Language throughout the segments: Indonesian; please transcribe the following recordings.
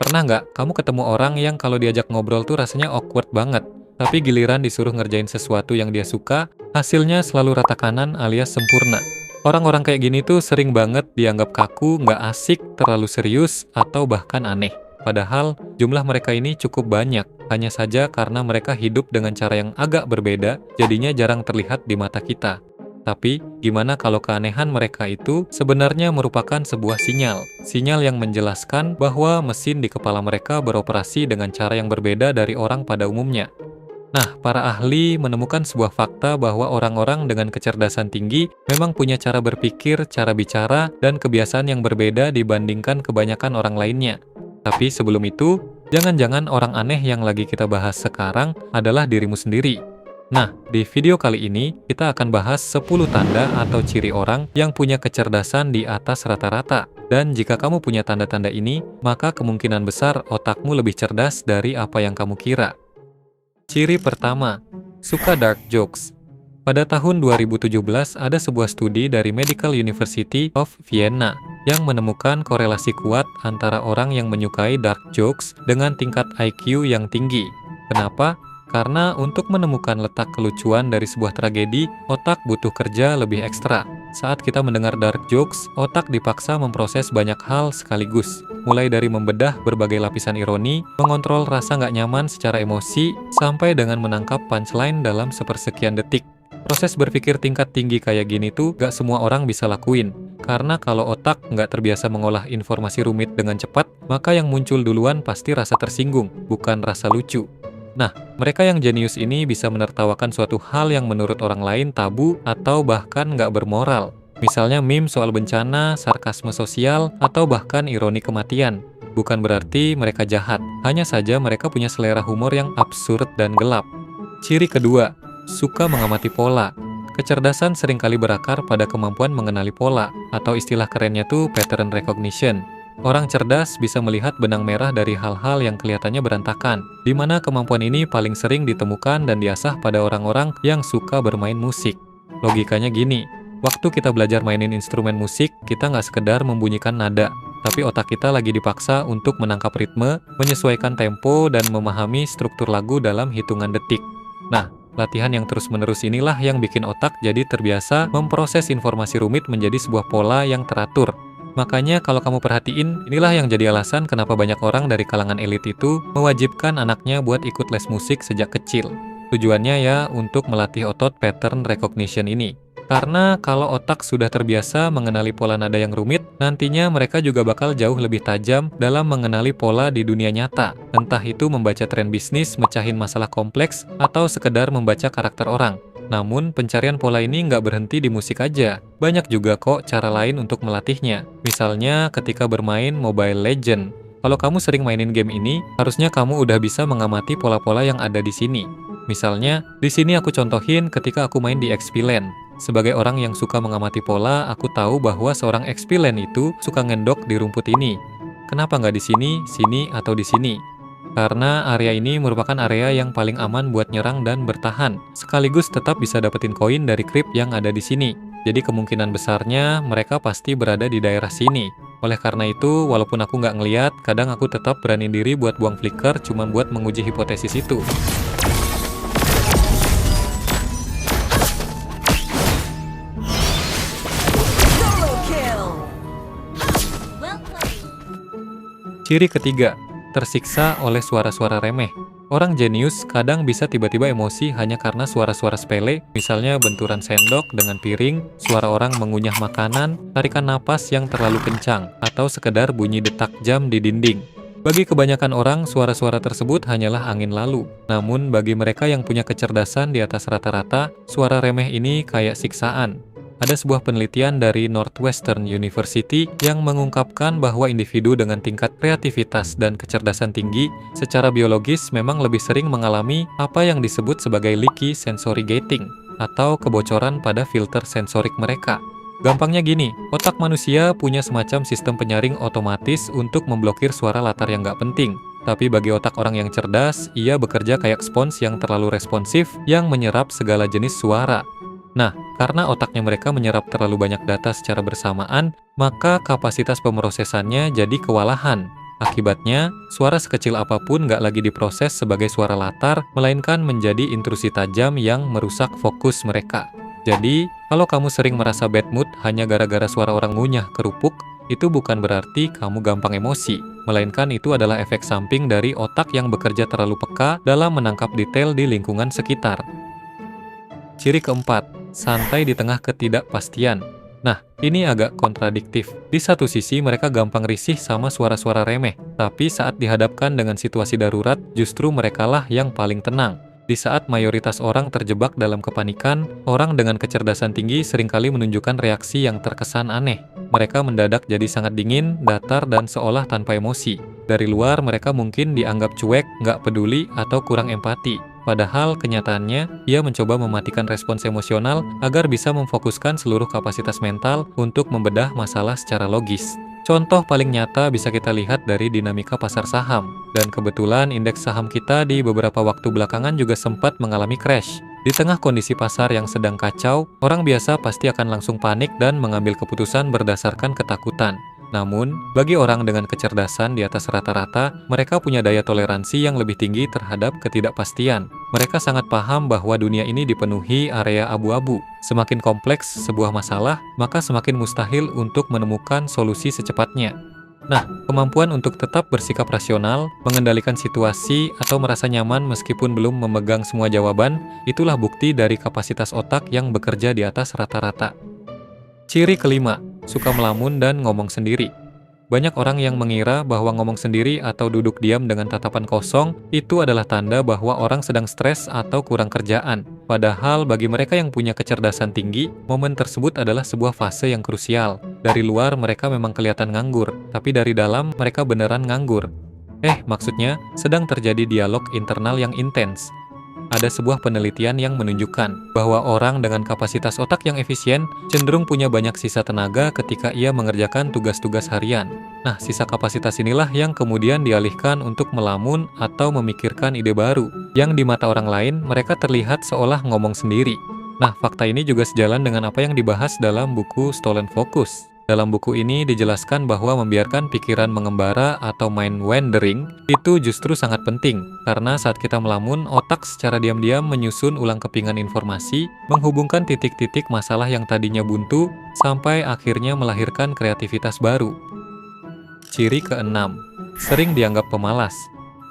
Pernah nggak kamu ketemu orang yang kalau diajak ngobrol tuh rasanya awkward banget, tapi giliran disuruh ngerjain sesuatu yang dia suka, hasilnya selalu rata kanan alias sempurna. Orang-orang kayak gini tuh sering banget dianggap kaku, nggak asik, terlalu serius, atau bahkan aneh. Padahal jumlah mereka ini cukup banyak, hanya saja karena mereka hidup dengan cara yang agak berbeda, jadinya jarang terlihat di mata kita. Tapi, gimana kalau keanehan mereka itu sebenarnya merupakan sebuah sinyal? Sinyal yang menjelaskan bahwa mesin di kepala mereka beroperasi dengan cara yang berbeda dari orang pada umumnya. Nah, para ahli menemukan sebuah fakta bahwa orang-orang dengan kecerdasan tinggi memang punya cara berpikir, cara bicara, dan kebiasaan yang berbeda dibandingkan kebanyakan orang lainnya. Tapi sebelum itu, jangan-jangan orang aneh yang lagi kita bahas sekarang adalah dirimu sendiri. Nah, di video kali ini kita akan bahas 10 tanda atau ciri orang yang punya kecerdasan di atas rata-rata. Dan jika kamu punya tanda-tanda ini, maka kemungkinan besar otakmu lebih cerdas dari apa yang kamu kira. Ciri pertama, suka dark jokes. Pada tahun 2017 ada sebuah studi dari Medical University of Vienna yang menemukan korelasi kuat antara orang yang menyukai dark jokes dengan tingkat IQ yang tinggi. Kenapa? Karena untuk menemukan letak kelucuan dari sebuah tragedi, otak butuh kerja lebih ekstra. Saat kita mendengar dark jokes, otak dipaksa memproses banyak hal sekaligus. Mulai dari membedah berbagai lapisan ironi, mengontrol rasa nggak nyaman secara emosi, sampai dengan menangkap punchline dalam sepersekian detik. Proses berpikir tingkat tinggi kayak gini tuh gak semua orang bisa lakuin. Karena kalau otak nggak terbiasa mengolah informasi rumit dengan cepat, maka yang muncul duluan pasti rasa tersinggung, bukan rasa lucu. Nah, mereka yang jenius ini bisa menertawakan suatu hal yang menurut orang lain tabu atau bahkan nggak bermoral. Misalnya meme soal bencana, sarkasme sosial, atau bahkan ironi kematian. Bukan berarti mereka jahat, hanya saja mereka punya selera humor yang absurd dan gelap. Ciri kedua, suka mengamati pola. Kecerdasan seringkali berakar pada kemampuan mengenali pola, atau istilah kerennya tuh pattern recognition. Orang cerdas bisa melihat benang merah dari hal-hal yang kelihatannya berantakan, di mana kemampuan ini paling sering ditemukan dan diasah pada orang-orang yang suka bermain musik. Logikanya gini, waktu kita belajar mainin instrumen musik, kita nggak sekedar membunyikan nada, tapi otak kita lagi dipaksa untuk menangkap ritme, menyesuaikan tempo, dan memahami struktur lagu dalam hitungan detik. Nah, latihan yang terus-menerus inilah yang bikin otak jadi terbiasa memproses informasi rumit menjadi sebuah pola yang teratur. Makanya kalau kamu perhatiin, inilah yang jadi alasan kenapa banyak orang dari kalangan elit itu mewajibkan anaknya buat ikut les musik sejak kecil. Tujuannya ya untuk melatih otot pattern recognition ini. Karena kalau otak sudah terbiasa mengenali pola nada yang rumit, nantinya mereka juga bakal jauh lebih tajam dalam mengenali pola di dunia nyata. Entah itu membaca tren bisnis, mecahin masalah kompleks, atau sekedar membaca karakter orang. Namun, pencarian pola ini nggak berhenti di musik aja. Banyak juga kok cara lain untuk melatihnya. Misalnya ketika bermain Mobile Legends. Kalau kamu sering mainin game ini, harusnya kamu udah bisa mengamati pola-pola yang ada di sini. Misalnya, di sini aku contohin ketika aku main di XP Lane. Sebagai orang yang suka mengamati pola, aku tahu bahwa seorang XP Lane itu suka ngendok di rumput ini. Kenapa nggak di sini, sini, atau di sini? Karena area ini merupakan area yang paling aman buat nyerang dan bertahan, sekaligus tetap bisa dapetin koin dari creep yang ada di sini. Jadi kemungkinan besarnya mereka pasti berada di daerah sini. Oleh karena itu, walaupun aku nggak ngeliat, kadang aku tetap berani diri buat buang flicker cuma buat menguji hipotesis itu. Ciri ketiga, tersiksa oleh suara-suara remeh. Orang jenius kadang bisa tiba-tiba emosi hanya karena suara-suara sepele, misalnya benturan sendok dengan piring, suara orang mengunyah makanan, tarikan napas yang terlalu kencang, atau sekedar bunyi detak jam di dinding. Bagi kebanyakan orang, suara-suara tersebut hanyalah angin lalu. Namun bagi mereka yang punya kecerdasan di atas rata-rata, suara remeh ini kayak siksaan. Ada sebuah penelitian dari Northwestern University yang mengungkapkan bahwa individu dengan tingkat kreativitas dan kecerdasan tinggi secara biologis memang lebih sering mengalami apa yang disebut sebagai leaky sensory gating atau kebocoran pada filter sensorik mereka. Gampangnya gini, otak manusia punya semacam sistem penyaring otomatis untuk memblokir suara latar yang nggak penting. Tapi bagi otak orang yang cerdas, ia bekerja kayak spons yang terlalu responsif yang menyerap segala jenis suara. Nah, karena otaknya mereka menyerap terlalu banyak data secara bersamaan, maka kapasitas pemrosesannya jadi kewalahan. Akibatnya, suara sekecil apapun nggak lagi diproses sebagai suara latar, melainkan menjadi intrusi tajam yang merusak fokus mereka. Jadi, kalau kamu sering merasa bad mood hanya gara-gara suara orang ngunyah kerupuk, itu bukan berarti kamu gampang emosi, melainkan itu adalah efek samping dari otak yang bekerja terlalu peka dalam menangkap detail di lingkungan sekitar. Ciri keempat, santai di tengah ketidakpastian. Nah, ini agak kontradiktif. Di satu sisi mereka gampang risih sama suara-suara remeh, tapi saat dihadapkan dengan situasi darurat, justru merekalah yang paling tenang. Di saat mayoritas orang terjebak dalam kepanikan, orang dengan kecerdasan tinggi seringkali menunjukkan reaksi yang terkesan aneh. Mereka mendadak jadi sangat dingin, datar, dan seolah tanpa emosi. Dari luar mereka mungkin dianggap cuek, nggak peduli, atau kurang empati. Padahal kenyataannya, ia mencoba mematikan respons emosional agar bisa memfokuskan seluruh kapasitas mental untuk membedah masalah secara logis. Contoh paling nyata bisa kita lihat dari dinamika pasar saham. Dan kebetulan indeks saham kita di beberapa waktu belakangan juga sempat mengalami crash. Di tengah kondisi pasar yang sedang kacau, orang biasa pasti akan langsung panik dan mengambil keputusan berdasarkan ketakutan. Namun, bagi orang dengan kecerdasan di atas rata-rata, mereka punya daya toleransi yang lebih tinggi terhadap ketidakpastian. Mereka sangat paham bahwa dunia ini dipenuhi area abu-abu. Semakin kompleks sebuah masalah, maka semakin mustahil untuk menemukan solusi secepatnya. Nah, kemampuan untuk tetap bersikap rasional, mengendalikan situasi, atau merasa nyaman meskipun belum memegang semua jawaban, itulah bukti dari kapasitas otak yang bekerja di atas rata-rata. Ciri kelima, suka melamun dan ngomong sendiri. Banyak orang yang mengira bahwa ngomong sendiri atau duduk diam dengan tatapan kosong itu adalah tanda bahwa orang sedang stres atau kurang kerjaan. Padahal bagi mereka yang punya kecerdasan tinggi, momen tersebut adalah sebuah fase yang krusial. Dari luar mereka memang kelihatan nganggur, tapi dari dalam mereka beneran nganggur. Maksudnya sedang terjadi dialog internal yang intens. Ada sebuah penelitian yang menunjukkan bahwa orang dengan kapasitas otak yang efisien cenderung punya banyak sisa tenaga ketika ia mengerjakan tugas-tugas harian. Nah, sisa kapasitas inilah yang kemudian dialihkan untuk melamun atau memikirkan ide baru, yang di mata orang lain mereka terlihat seolah ngomong sendiri. Nah, fakta ini juga sejalan dengan apa yang dibahas dalam buku Stolen Focus. Dalam buku ini dijelaskan bahwa membiarkan pikiran mengembara atau mind wandering itu justru sangat penting, karena saat kita melamun, otak secara diam-diam menyusun ulang kepingan informasi, menghubungkan titik-titik masalah yang tadinya buntu, sampai akhirnya melahirkan kreativitas baru. Ciri keenam, sering dianggap pemalas.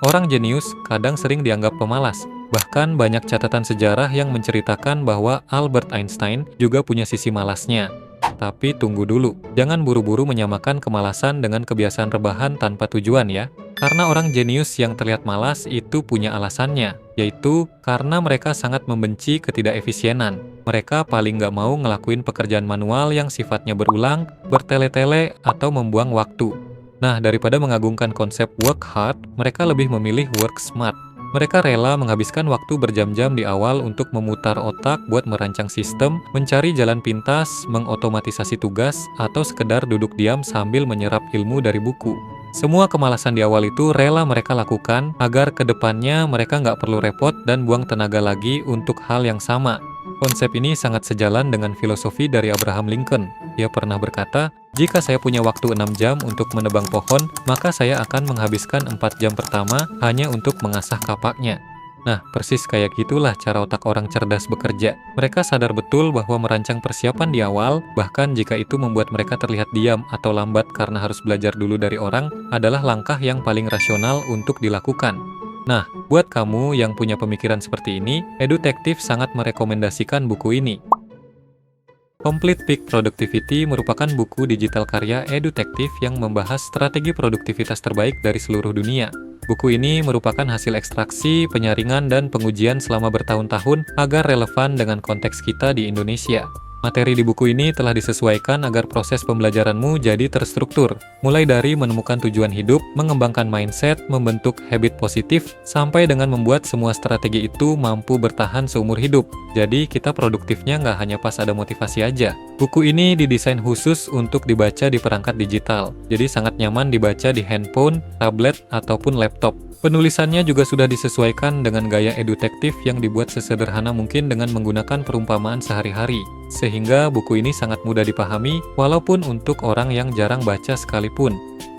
Orang jenius kadang sering dianggap pemalas. Bahkan banyak catatan sejarah yang menceritakan bahwa Albert Einstein juga punya sisi malasnya. Tapi tunggu dulu, jangan buru-buru menyamakan kemalasan dengan kebiasaan rebahan tanpa tujuan ya. Karena orang jenius yang terlihat malas itu punya alasannya, yaitu karena mereka sangat membenci ketidakefisienan. Mereka paling nggak mau ngelakuin pekerjaan manual yang sifatnya berulang, bertele-tele, atau membuang waktu. Nah, daripada mengagungkan konsep work hard, mereka lebih memilih work smart. Mereka rela menghabiskan waktu berjam-jam di awal untuk memutar otak buat merancang sistem, mencari jalan pintas, mengotomatisasi tugas, atau sekedar duduk diam sambil menyerap ilmu dari buku. Semua kemalasan di awal itu rela mereka lakukan agar kedepannya mereka nggak perlu repot dan buang tenaga lagi untuk hal yang sama. Konsep ini sangat sejalan dengan filosofi dari Abraham Lincoln. Dia pernah berkata, "Jika saya punya waktu 6 jam untuk menebang pohon, maka saya akan menghabiskan 4 jam pertama hanya untuk mengasah kapaknya." Nah, persis kayak gitulah cara otak orang cerdas bekerja. Mereka sadar betul bahwa merancang persiapan di awal, bahkan jika itu membuat mereka terlihat diam atau lambat karena harus belajar dulu dari orang, adalah langkah yang paling rasional untuk dilakukan. Nah, buat kamu yang punya pemikiran seperti ini, Edutektif sangat merekomendasikan buku ini. Complete Peak Productivity merupakan buku digital karya Edutektif yang membahas strategi produktivitas terbaik dari seluruh dunia. Buku ini merupakan hasil ekstraksi, penyaringan, dan pengujian selama bertahun-tahun agar relevan dengan konteks kita di Indonesia. Materi di buku ini telah disesuaikan agar proses pembelajaranmu jadi terstruktur, mulai dari menemukan tujuan hidup, mengembangkan mindset, membentuk habit positif, sampai dengan membuat semua strategi itu mampu bertahan seumur hidup. Jadi kita produktifnya nggak hanya pas ada motivasi aja. Buku ini didesain khusus untuk dibaca di perangkat digital, jadi sangat nyaman dibaca di handphone, tablet, ataupun laptop. Penulisannya juga sudah disesuaikan dengan gaya edutektif yang dibuat sesederhana mungkin dengan menggunakan perumpamaan sehari-hari. Sehingga buku ini sangat mudah dipahami, walaupun untuk orang yang jarang baca sekalipun.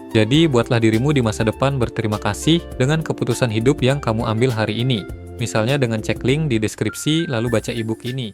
Jadi, buatlah dirimu di masa depan berterima kasih dengan keputusan hidup yang kamu ambil hari ini. Misalnya dengan cek link di deskripsi lalu baca e-book ini.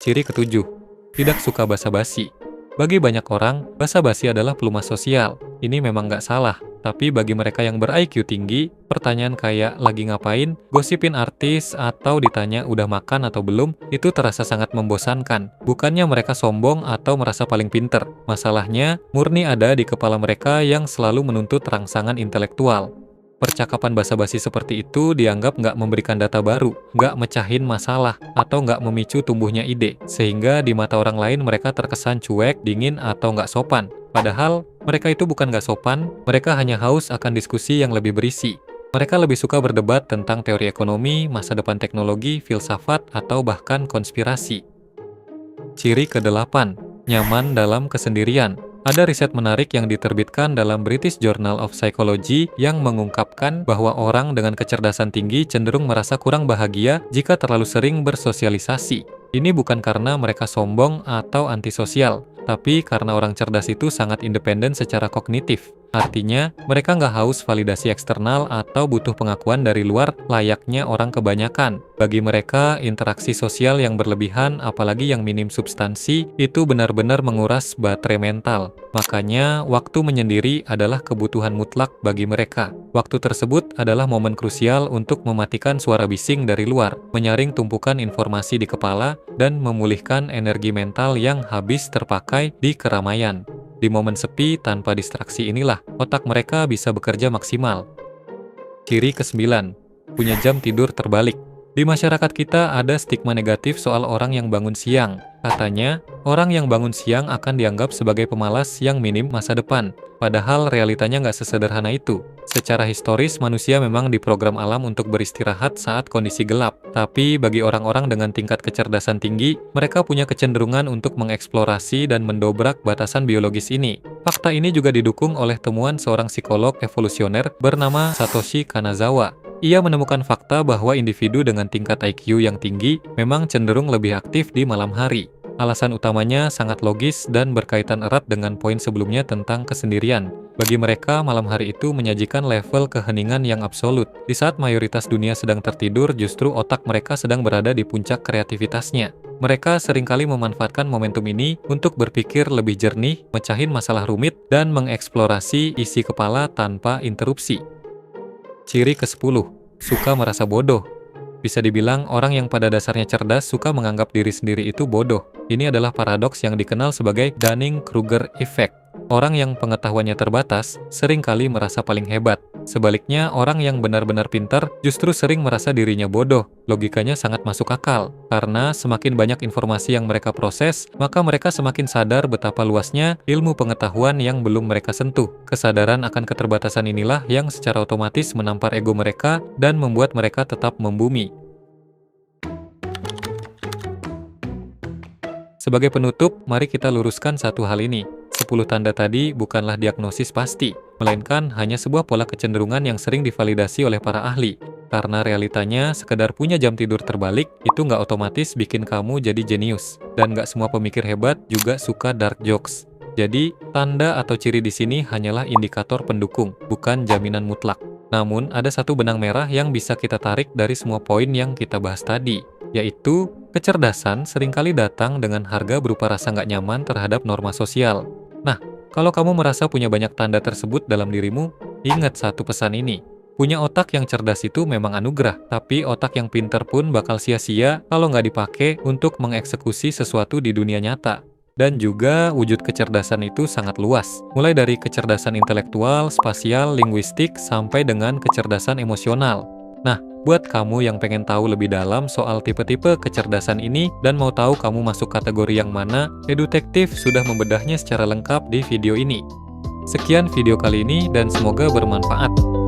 Ciri ketujuh, tidak suka basa-basi. Bagi banyak orang, basa-basi adalah pelumas sosial. Ini memang nggak salah, tapi bagi mereka yang ber-IQ tinggi, pertanyaan kayak lagi ngapain, gosipin artis, atau ditanya udah makan atau belum, itu terasa sangat membosankan. Bukannya mereka sombong atau merasa paling pinter. Masalahnya, murni ada di kepala mereka yang selalu menuntut rangsangan intelektual. Percakapan basa-basi seperti itu dianggap nggak memberikan data baru, nggak mecahin masalah, atau nggak memicu tumbuhnya ide, sehingga di mata orang lain mereka terkesan cuek, dingin, atau nggak sopan. Padahal, mereka itu bukan nggak sopan, mereka hanya haus akan diskusi yang lebih berisi. Mereka lebih suka berdebat tentang teori ekonomi, masa depan teknologi, filsafat, atau bahkan konspirasi. Ciri ke-8, nyaman dalam kesendirian. Ada riset menarik yang diterbitkan dalam British Journal of Psychology yang mengungkapkan bahwa orang dengan kecerdasan tinggi cenderung merasa kurang bahagia jika terlalu sering bersosialisasi. Ini bukan karena mereka sombong atau antisosial, tapi karena orang cerdas itu sangat independen secara kognitif. Artinya, mereka nggak haus validasi eksternal atau butuh pengakuan dari luar layaknya orang kebanyakan. Bagi mereka, interaksi sosial yang berlebihan, apalagi yang minim substansi, itu benar-benar menguras baterai mental. Makanya, waktu menyendiri adalah kebutuhan mutlak bagi mereka. Waktu tersebut adalah momen krusial untuk mematikan suara bising dari luar, menyaring tumpukan informasi di kepala, dan memulihkan energi mental yang habis terpakai di keramaian. Di momen sepi tanpa distraksi inilah, otak mereka bisa bekerja maksimal. Ciri ke-9, punya jam tidur terbalik. Di masyarakat kita ada stigma negatif soal orang yang bangun siang. Katanya, orang yang bangun siang akan dianggap sebagai pemalas yang minim masa depan. Padahal realitanya nggak sesederhana itu. Secara historis, manusia memang diprogram alam untuk beristirahat saat kondisi gelap. Tapi bagi orang-orang dengan tingkat kecerdasan tinggi, mereka punya kecenderungan untuk mengeksplorasi dan mendobrak batasan biologis ini. Fakta ini juga didukung oleh temuan seorang psikolog evolusioner bernama Satoshi Kanazawa. Ia menemukan fakta bahwa individu dengan tingkat IQ yang tinggi memang cenderung lebih aktif di malam hari. Alasan utamanya sangat logis dan berkaitan erat dengan poin sebelumnya tentang kesendirian. Bagi mereka, malam hari itu menyajikan level keheningan yang absolut. Di saat mayoritas dunia sedang tertidur, justru otak mereka sedang berada di puncak kreativitasnya. Mereka seringkali memanfaatkan momentum ini untuk berpikir lebih jernih, mecahin masalah rumit, dan mengeksplorasi isi kepala tanpa interupsi. Ciri ke-10, suka merasa bodoh. Bisa dibilang orang yang pada dasarnya cerdas suka menganggap diri sendiri itu bodoh. Ini adalah paradoks yang dikenal sebagai Dunning-Kruger Effect. Orang yang pengetahuannya terbatas seringkali merasa paling hebat. Sebaliknya, orang yang benar-benar pintar justru sering merasa dirinya bodoh. Logikanya sangat masuk akal, karena semakin banyak informasi yang mereka proses, maka mereka semakin sadar betapa luasnya ilmu pengetahuan yang belum mereka sentuh. Kesadaran akan keterbatasan inilah yang secara otomatis menampar ego mereka dan membuat mereka tetap membumi. Sebagai penutup, mari kita luruskan satu hal ini. 10 tanda tadi bukanlah diagnosis pasti, melainkan hanya sebuah pola kecenderungan yang sering divalidasi oleh para ahli. Karena realitanya, sekedar punya jam tidur terbalik, itu nggak otomatis bikin kamu jadi jenius. Dan nggak semua pemikir hebat juga suka dark jokes. Jadi, tanda atau ciri di sini hanyalah indikator pendukung, bukan jaminan mutlak. Namun, ada satu benang merah yang bisa kita tarik dari semua poin yang kita bahas tadi, yaitu kecerdasan seringkali datang dengan harga berupa rasa nggak nyaman terhadap norma sosial. Nah, kalau kamu merasa punya banyak tanda tersebut dalam dirimu, ingat satu pesan ini. Punya otak yang cerdas itu memang anugerah, tapi otak yang pinter pun bakal sia-sia kalau nggak dipakai untuk mengeksekusi sesuatu di dunia nyata. Dan juga wujud kecerdasan itu sangat luas, mulai dari kecerdasan intelektual, spasial, linguistik, sampai dengan kecerdasan emosional. Nah, buat kamu yang pengen tahu lebih dalam soal tipe-tipe kecerdasan ini dan mau tahu kamu masuk kategori yang mana, Edutektif sudah membedahnya secara lengkap di video ini. Sekian video kali ini dan semoga bermanfaat.